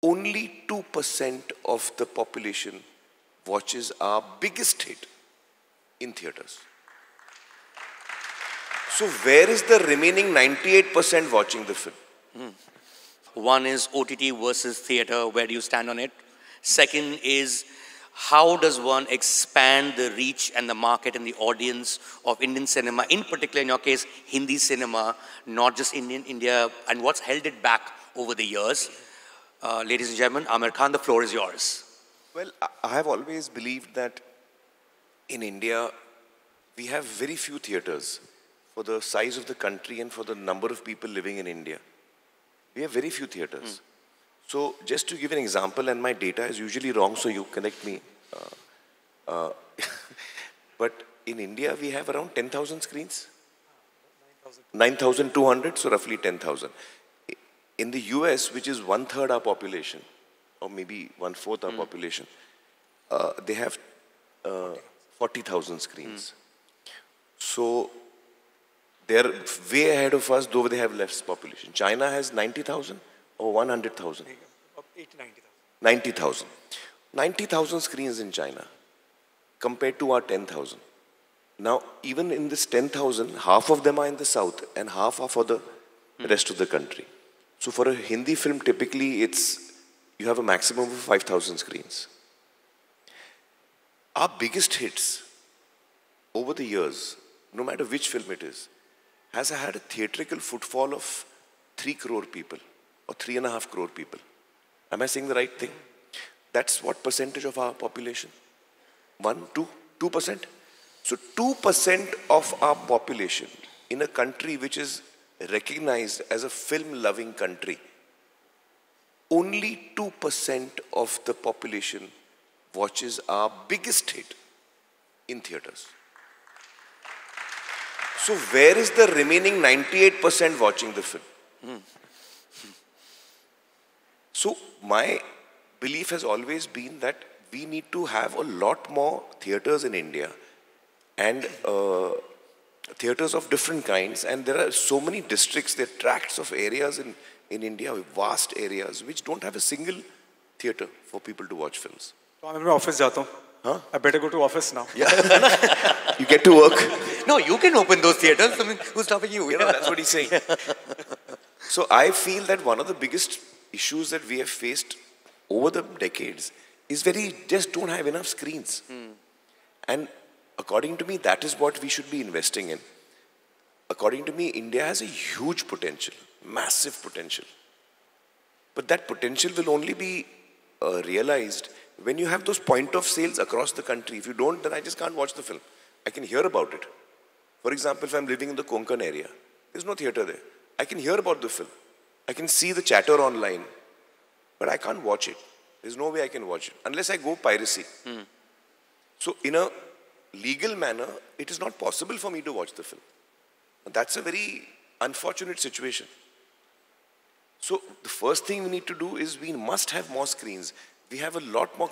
only 2% of the population watches our biggest hit in theaters. So where is the remaining 98% watching the film? One is OTT versus theater. Where do you stand on it? Second is, how does one expand the reach and the market and the audience of Indian cinema, in particular, in your case, Hindi cinema, not just India, and what's held it back over the years? Ladies and gentlemen, Aamir Khan, the floor is yours. Well, I have always believed that in India, we have very few theaters for the size of the country and for the number of people living in India. We have very few theaters. So just to give an example, and my data is usually wrong, so you correct me. But in India, we have around 10,000 screens. 9,200, so roughly 10,000. In the US, which is 1/3 our population, or maybe 1/4 our population, they have 40,000 screens. So they're way ahead of us, though they have less population. China has 90,000 or 100,000? 90,000. 90,000 screens in China compared to our 10,000. Now, even in this 10,000, half of them are in the south and half are for the rest of the country. So for a Hindi film, typically you have a maximum of 5,000 screens. Our biggest hits over the years, no matter which film it is, has had a theatrical footfall of 3 crore people or 3.5 crore people. Am I saying the right thing? That's what percentage of our population? 1, 2, 2%? So 2% of our population in a country which is recognized as a film-loving country, only 2% of the population watches our biggest hit in theaters. So where is the remaining 98% watching the film? So my belief has always been that we need to have a lot more theaters in India, and theaters of different kinds. And there are so many districts, there are tracts of areas in India, vast areas, which don't have a single theater for people to watch films. So I'm office jata hu. Huh? I better go to office now. Yeah. You get to work. No, you can open those theaters. I mean, who's stopping you? You know, that's what he's saying. So I feel that one of the biggest issues that we have faced over the decades is just don't have enough screens. And according to me, that is what we should be investing in. According to me, India has a huge potential, massive potential. But that potential will only be realized when you have those point of sales across the country. If you don't, then I just can't watch the film. I can hear about it. For example, if I'm living in the Konkan area, there's no theater there. I can hear about the film. I can see the chatter online, but I can't watch it. There's no way I can watch it unless I go piracy. So in a legal manner, it is not possible for me to watch the film. That's a very unfortunate situation. So the first thing we need to do is we must have more screens. We have a lot more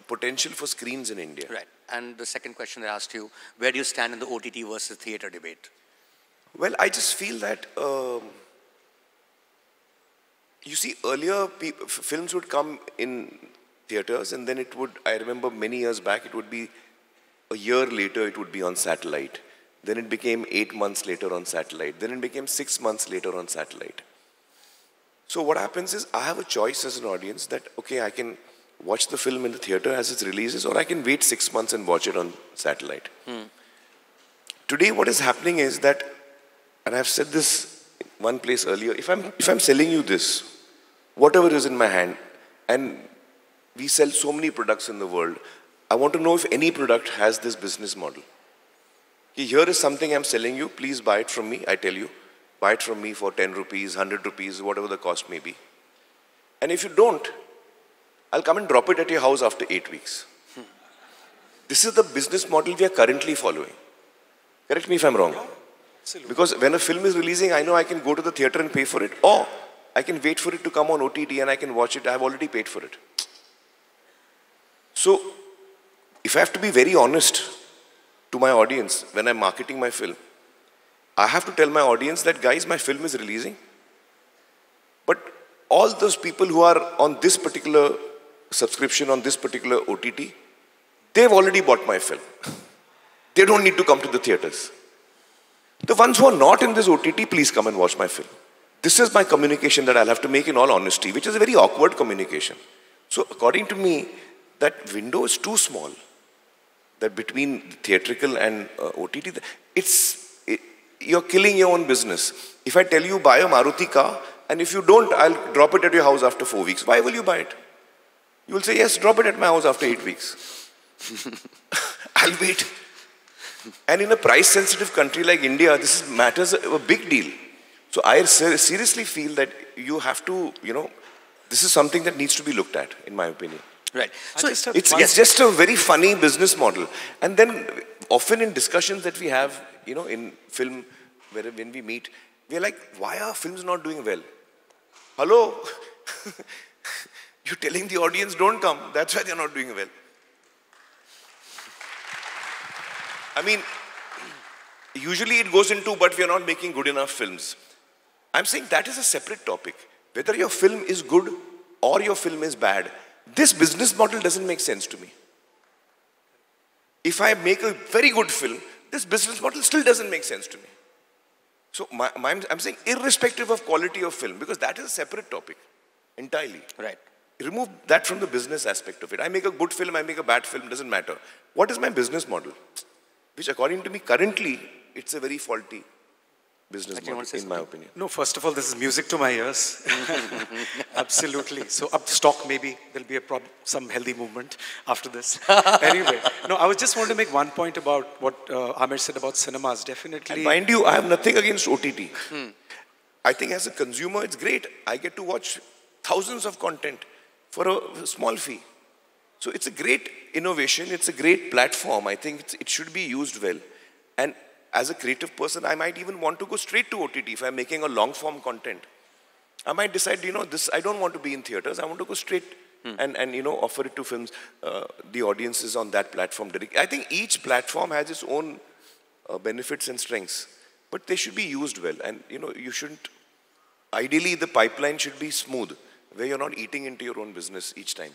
potential for screens in India. Right. And the second question I asked you, where do you stand in the OTT versus theater debate? Well, I just feel that, you see, earlier films would come in theaters, and then it would, I remember many years back, it would be a year later, it would be on satellite. Then it became 8 months later on satellite. Then it became 6 months later on satellite. So what happens is I have a choice as an audience that, okay, I can watch the film in the theater as it releases, or I can wait 6 months and watch it on satellite. Today what is happening is that, and I've said this one place earlier, if I'm selling you this, whatever is in my hand, and we sell so many products in the world, I want to know if any product has this business model. Here is something I'm selling you, please buy it from me, I tell you. Buy it from me for 10 rupees, 100 rupees, whatever the cost may be. And if you don't, I'll come and drop it at your house after 8 weeks. This is the business model we are currently following. Correct me if I'm wrong. Because when a film is releasing, I know I can go to the theater and pay for it, or I can wait for it to come on OTT and I can watch it. I've already paid for it. So, if I have to be very honest to my audience when I'm marketing my film, I have to tell my audience that, guys, my film is releasing, but all those people who are on this particular subscription, on this particular OTT, they've already bought my film. They don't need to come to the theaters. The ones who are not in this OTT, please come and watch my film. This is my communication that I'll have to make in all honesty, which is a very awkward communication. So according to me, that window is too small. That between theatrical and OTT, you're killing your own business. If I tell you buy a Maruti car, and if you don't, I'll drop it at your house after 4 weeks. Why will you buy it? You will say, yes, drop it at my house after 8 weeks. I'll wait. And in a price-sensitive country like India, this matters a big deal. So I seriously feel that you have to, this is something that needs to be looked at, in my opinion. Right. So it's just a very funny business model. And then often in discussions that we have, in film, when we meet, we're like, why are films not doing well? Hello? You're telling the audience don't come. That's why they're not doing well. I mean, usually it goes into, but we are not making good enough films. I'm saying that is a separate topic. Whether your film is good or your film is bad, this business model doesn't make sense to me. If I make a very good film, this business model still doesn't make sense to me. So I'm saying irrespective of quality of film, because that is a separate topic entirely. Right. Remove that from the business aspect of it. I make a good film, I make a bad film, doesn't matter. What is my business model? Which according to me, currently, it's a very faulty business model, in my opinion. No, first of all, this is music to my ears. Absolutely. So up stock, maybe there'll be some healthy movement after this. Anyway, no, I was just want to make one point about what Amir said about cinemas. Definitely. And mind you, I have nothing against OTT. I think as a consumer, it's great. I get to watch thousands of content for a small fee. So it's a great innovation. It's a great platform. I think it should be used well. And as a creative person, I might even want to go straight to OTT if I'm making a long form content. I might decide, I don't want to be in theaters. I want to go straight and offer it to films, the audiences on that platform. I think each platform has its own benefits and strengths, but they should be used well. And, you shouldn't, ideally the pipeline should be smooth, where you're not eating into your own business each time.